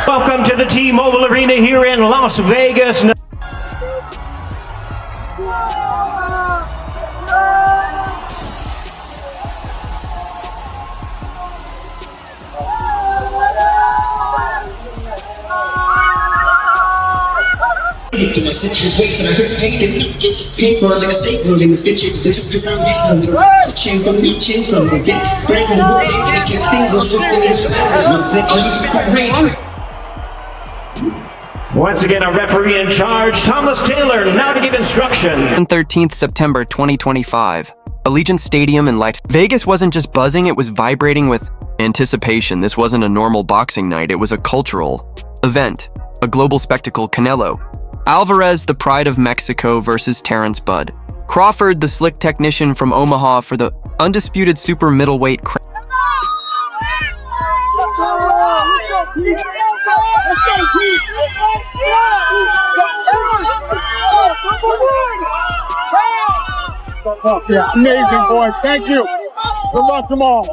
Welcome to the T-Mobile Arena here in Las Vegas. To my situation, I heard paper like a state building is bitchy, just cause I'm getting a change from me, get brain from the brain, just get things, just English language, Once again, a referee in charge, Thomas Taylor, now to give instruction. 13th September 2025. Allegiant Stadium in Las Vegas wasn't just buzzing, it was vibrating with anticipation. This wasn't a normal boxing night, it was a cultural event, a global spectacle. Canelo Alvarez, the pride of Mexico, versus Terence Bud Crawford, the slick technician from Omaha, for the undisputed super middleweight crown. Yeah, amazing, boys. Thank you. Good luck tomorrow.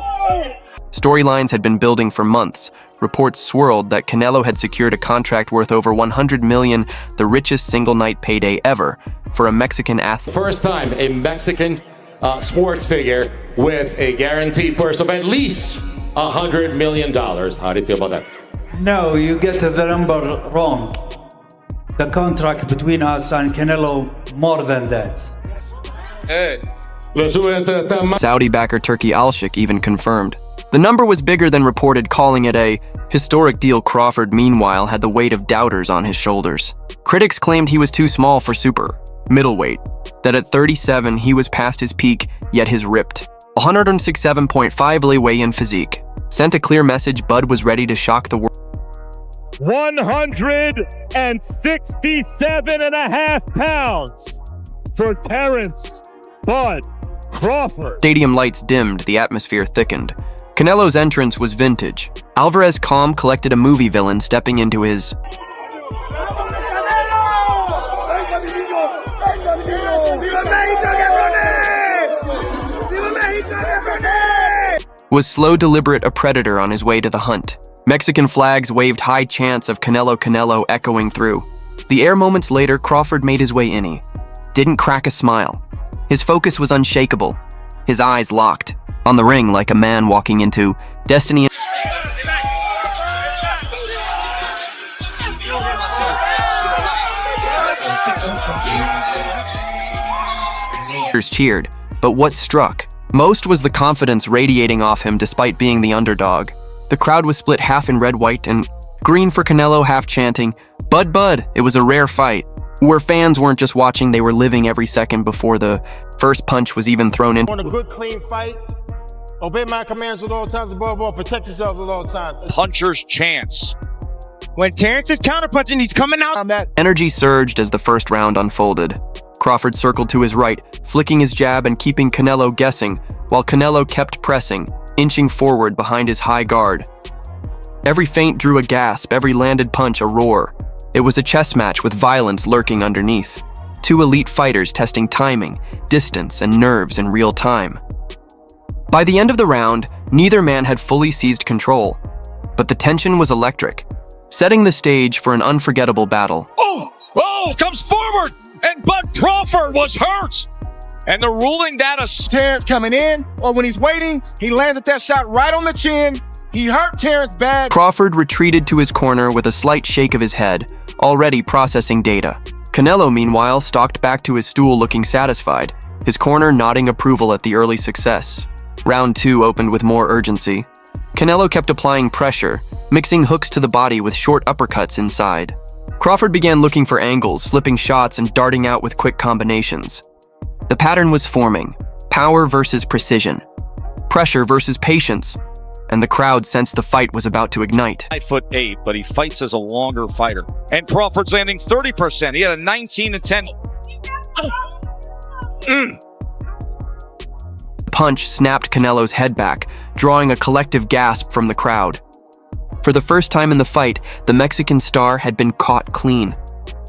Storylines had been building for months. Reports swirled that Canelo had secured a contract worth over $100 million, the richest single-night payday ever, for a Mexican athlete. First time a Mexican sports figure with a guaranteed purse of at least $100 million. How do you feel about that? No, you get the number wrong. The contract between us and Canelo, more than that. Saudi backer Turkey Al-Sheikh even confirmed. The number was bigger than reported, calling it a historic deal. Crawford, meanwhile, had the weight of doubters on his shoulders. Critics claimed he was too small for super middleweight, that at 37 he was past his peak, yet his ripped 167.5 weigh-in physique sent a clear message. Bud was ready to shock the world. 167.5 pounds for Terence Bud Crawford. Stadium lights dimmed, the atmosphere thickened. Canelo's entrance was vintage. Alvarez, calm, collected, a movie villain stepping into his was slow, deliberate, a predator on his way to the hunt. Mexican flags waved, high chants of Canelo, Canelo echoing through the air. Moments later, Crawford made his way in. He didn't crack a smile. His focus was unshakable, his eyes locked on the ring like a man walking into destiny. Cheered, but what struck most was the confidence radiating off him despite being the underdog. The crowd was split half in red, white, and green for Canelo, half chanting, "Bud, Bud." It was a rare fight, where fans weren't just watching, they were living every second before the first punch was even thrown in. Want a good, clean fight? Obey my commands at all times, above all, protect yourselves at all times. Puncher's chance. When Terence is counterpunching, he's coming out on that. Energy surged as the first round unfolded. Crawford circled to his right, flicking his jab and keeping Canelo guessing, while Canelo kept pressing, inching forward behind his high guard. Every feint drew a gasp, every landed punch a roar. It was a chess match with violence lurking underneath. Two elite fighters testing timing, distance, and nerves in real time. By the end of the round, neither man had fully seized control, but the tension was electric, setting the stage for an unforgettable battle. Oh, comes forward, and Bud Crawford was hurt. And the ruling that Terence coming in, or when he's waiting, he landed that shot right on the chin. He hurt Terence bad. Crawford retreated to his corner with a slight shake of his head, already processing data. Canelo, meanwhile, stalked back to his stool looking satisfied, his corner nodding approval at the early success. Round 2 opened with more urgency. Canelo kept applying pressure, mixing hooks to the body with short uppercuts inside. Crawford began looking for angles, slipping shots and darting out with quick combinations. The pattern was forming: power versus precision, pressure versus patience, and the crowd sensed the fight was about to ignite. 5'8", but he fights as a longer fighter. And Crawford's landing 30%. He had a 19-10. The punch snapped Canelo's head back, drawing a collective gasp from the crowd. For the first time in the fight, the Mexican star had been caught clean.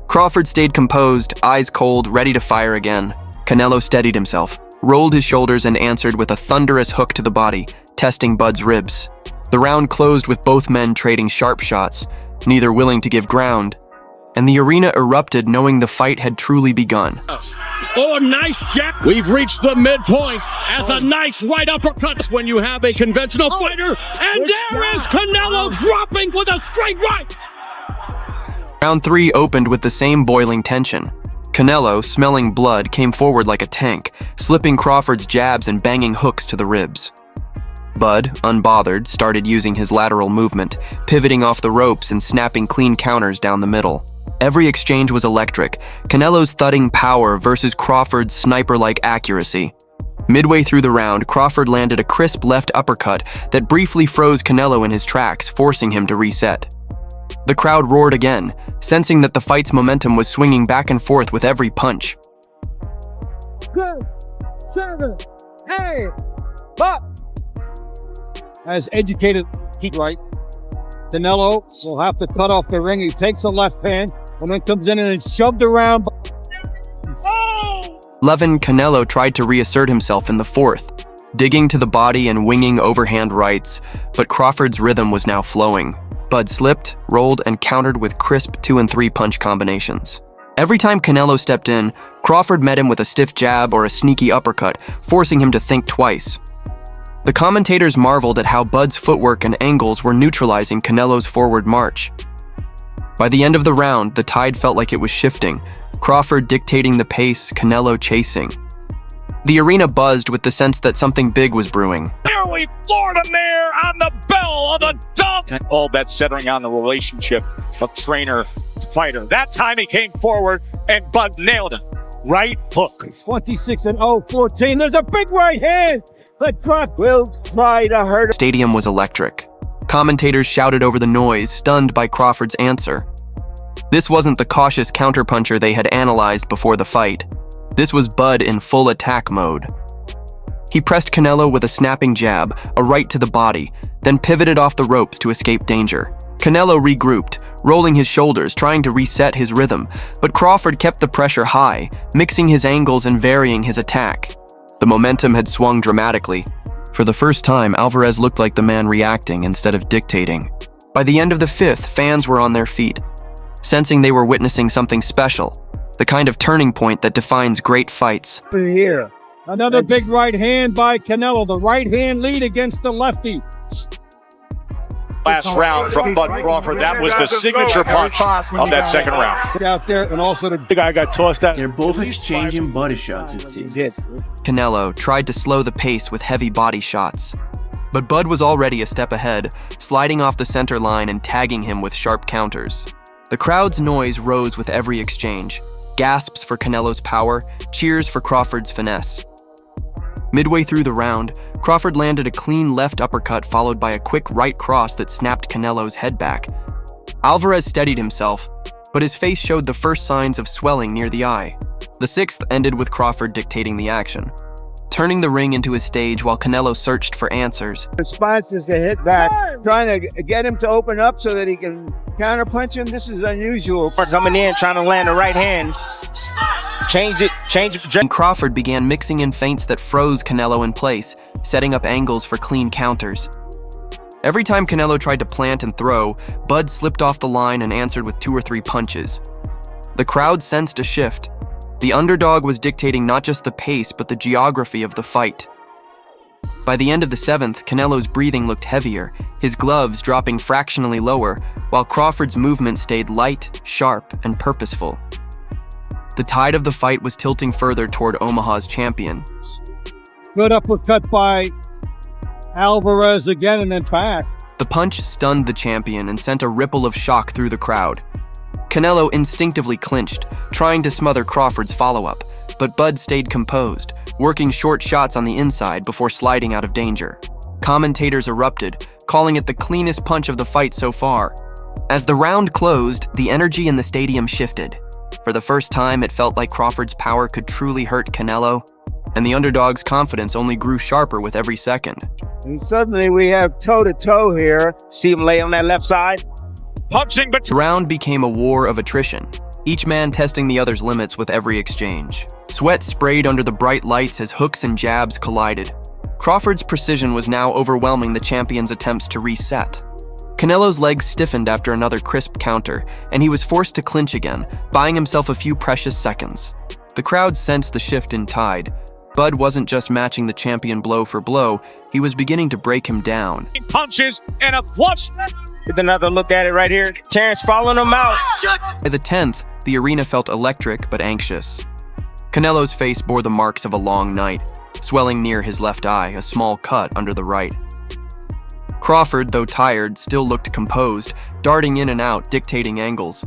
Crawford stayed composed, eyes cold, ready to fire again. Canelo steadied himself, rolled his shoulders, and answered with a thunderous hook to the body, testing Bud's ribs. The round closed with both men trading sharp shots, neither willing to give ground, and the arena erupted knowing the fight had truly begun. Oh, nice jab. We've reached the midpoint as a nice right uppercut when you have a conventional fighter. And there is Canelo dropping with a straight right. Round 3 opened with the same boiling tension. Canelo, smelling blood, came forward like a tank, slipping Crawford's jabs and banging hooks to the ribs. Bud, unbothered, started using his lateral movement, pivoting off the ropes and snapping clean counters down the middle. Every exchange was electric, Canelo's thudding power versus Crawford's sniper-like accuracy. Midway through the round, Crawford landed a crisp left uppercut that briefly froze Canelo in his tracks, forcing him to reset. The crowd roared again, sensing that the fight's momentum was swinging back and forth with every punch. 7, 8, up. As educated, keep right. Canelo will have to cut off the ring. He takes the left hand and then comes in and then shoved around. 11, Canelo tried to reassert himself in the fourth, digging to the body and winging overhand rights, but Crawford's rhythm was now flowing. Bud slipped, rolled, and countered with crisp 2 and 3 punch combinations. Every time Canelo stepped in, Crawford met him with a stiff jab or a sneaky uppercut, forcing him to think twice. The commentators marveled at how Bud's footwork and angles were neutralizing Canelo's forward march. By the end of the round, the tide felt like it was shifting, Crawford dictating the pace, Canelo chasing. The arena buzzed with the sense that something big was brewing. Here we Florida Mayor on the bell of the dunk. And all that centering on the relationship of trainer to fighter. That time he came forward and Bud nailed him. Right hook. 26-0-14. There's a big right hand. The drop will try to hurt him. The stadium was electric. Commentators shouted over the noise, stunned by Crawford's answer. This wasn't the cautious counterpuncher they had analyzed before the fight. This was Bud in full attack mode. He pressed Canelo with a snapping jab, a right to the body, then pivoted off the ropes to escape danger. Canelo regrouped, rolling his shoulders, trying to reset his rhythm, but Crawford kept the pressure high, mixing his angles and varying his attack. The momentum had swung dramatically. For the first time, Alvarez looked like the man reacting instead of dictating. By the end of the fifth, fans were on their feet, sensing they were witnessing something special, the kind of turning point that defines great fights. Here. Another big right hand by Canelo. The right hand lead against the lefty. Last round from Bud Crawford. That was the signature punch of that second round. Out there, and also the guy got tossed out. They're both exchanging body shots, it seems. Canelo tried to slow the pace with heavy body shots, but Bud was already a step ahead, sliding off the center line and tagging him with sharp counters. The crowd's noise rose with every exchange, gasps for Canelo's power, cheers for Crawford's finesse. Midway through the round, Crawford landed a clean left uppercut followed by a quick right cross that snapped Canelo's head back. Alvarez steadied himself, but his face showed the first signs of swelling near the eye. The sixth ended with Crawford dictating the action, turning the ring into a stage while Canelo searched for answers. The sponsors to hit back, trying to get him to open up so that he can counterpunch him. This is unusual. For coming in, trying to land the right hand. Change it. And Crawford began mixing in feints that froze Canelo in place, setting up angles for clean counters. Every time Canelo tried to plant and throw, Bud slipped off the line and answered with 2 or 3 punches. The crowd sensed a shift. The underdog was dictating not just the pace, but the geography of the fight. By the end of the 7th, Canelo's breathing looked heavier, his gloves dropping fractionally lower, while Crawford's movement stayed light, sharp, and purposeful. The tide of the fight was tilting further toward Omaha's champion. Good uppercut by Alvarez again and then back. The punch stunned the champion and sent a ripple of shock through the crowd. Canelo instinctively clinched, trying to smother Crawford's follow-up, but Bud stayed composed, working short shots on the inside before sliding out of danger. Commentators erupted, calling it the cleanest punch of the fight so far. As the round closed, the energy in the stadium shifted. For the first time, it felt like Crawford's power could truly hurt Canelo, and the underdog's confidence only grew sharper with every second. And suddenly we have toe-to-toe here. See him lay on that left side? Punching, but The round became a war of attrition, each man testing the other's limits with every exchange. Sweat sprayed under the bright lights as hooks and jabs collided. Crawford's precision was now overwhelming the champion's attempts to reset. Canelo's legs stiffened after another crisp counter, and he was forced to clinch again, buying himself a few precious seconds. The crowd sensed the shift in tide. Bud wasn't just matching the champion blow for blow, he was beginning to break him down. Punches and a flush. With another look at it right here. Terence following him out. By the 10th, the arena felt electric but anxious. Canelo's face bore the marks of a long night, swelling near his left eye, a small cut under the right. Crawford, though tired, still looked composed, darting in and out, dictating angles.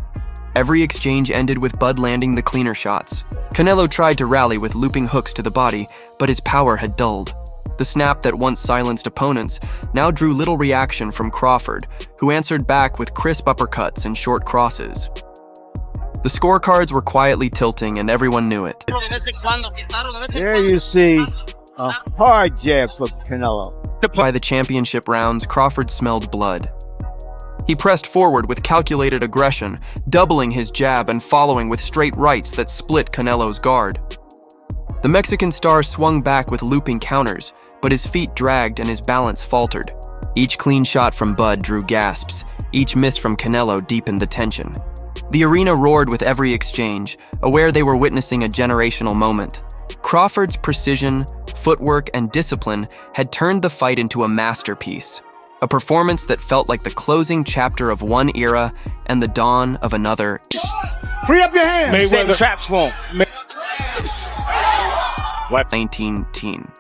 Every exchange ended with Bud landing the cleaner shots. Canelo tried to rally with looping hooks to the body, but his power had dulled. The snap that once silenced opponents now drew little reaction from Crawford, who answered back with crisp uppercuts and short crosses. The scorecards were quietly tilting, and everyone knew it. There you see a hard jab for Canelo. By the championship rounds, Crawford smelled blood. He pressed forward with calculated aggression, doubling his jab and following with straight rights that split Canelo's guard. The Mexican star swung back with looping counters, but his feet dragged and his balance faltered. Each clean shot from Bud drew gasps. Each miss from Canelo deepened the tension. The arena roared with every exchange, aware they were witnessing a generational moment. Crawford's precision, footwork, and discipline had turned the fight into a masterpiece, a performance that felt like the closing chapter of one era and the dawn of another. Free up your hands. Setting traps for him. 19-10.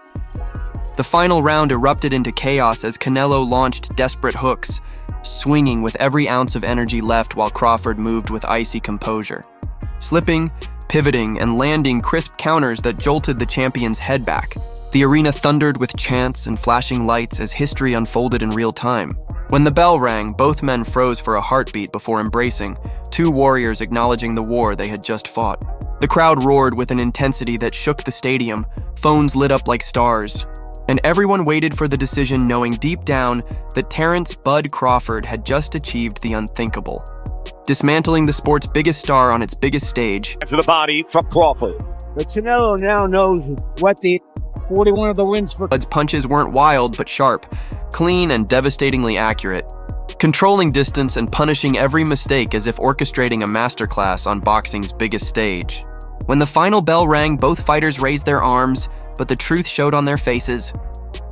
The final round erupted into chaos as Canelo launched desperate hooks, swinging with every ounce of energy left while Crawford moved with icy composure. Slipping, pivoting, and landing crisp counters that jolted the champion's head back. The arena thundered with chants and flashing lights as history unfolded in real time. When the bell rang, both men froze for a heartbeat before embracing, two warriors acknowledging the war they had just fought. The crowd roared with an intensity that shook the stadium, phones lit up like stars, and everyone waited for the decision, knowing deep down that Terence "Bud" Crawford had just achieved the unthinkable, dismantling the sport's biggest star on its biggest stage. To the body from Crawford. But Canelo now knows what the 41 of the wins for Bud's punches weren't wild but sharp, clean and devastatingly accurate, controlling distance and punishing every mistake as if orchestrating a masterclass on boxing's biggest stage. When the final bell rang, both fighters raised their arms, but the truth showed on their faces.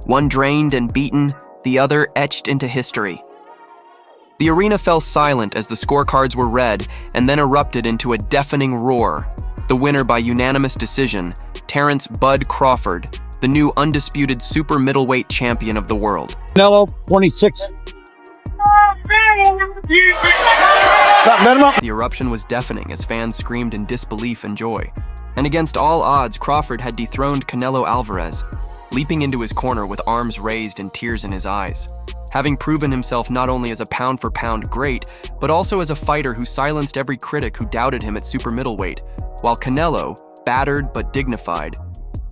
One drained and beaten, the other etched into history. The arena fell silent as the scorecards were read and then erupted into a deafening roar. The winner by unanimous decision, Terence "Bud" Crawford, the new undisputed super middleweight champion of the world. Canelo, 26. The eruption was deafening as fans screamed in disbelief and joy. And against all odds, Crawford had dethroned Canelo Alvarez, leaping into his corner with arms raised and tears in his eyes. Having proven himself not only as a pound-for-pound great, but also as a fighter who silenced every critic who doubted him at super middleweight, while Canelo, battered but dignified,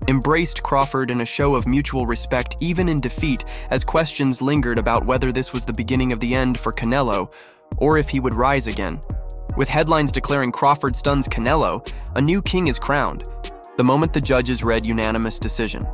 embraced Crawford in a show of mutual respect even in defeat, as questions lingered about whether this was the beginning of the end for Canelo or if he would rise again. With headlines declaring Crawford stuns Canelo, a new king is crowned, the moment the judges read unanimous decision.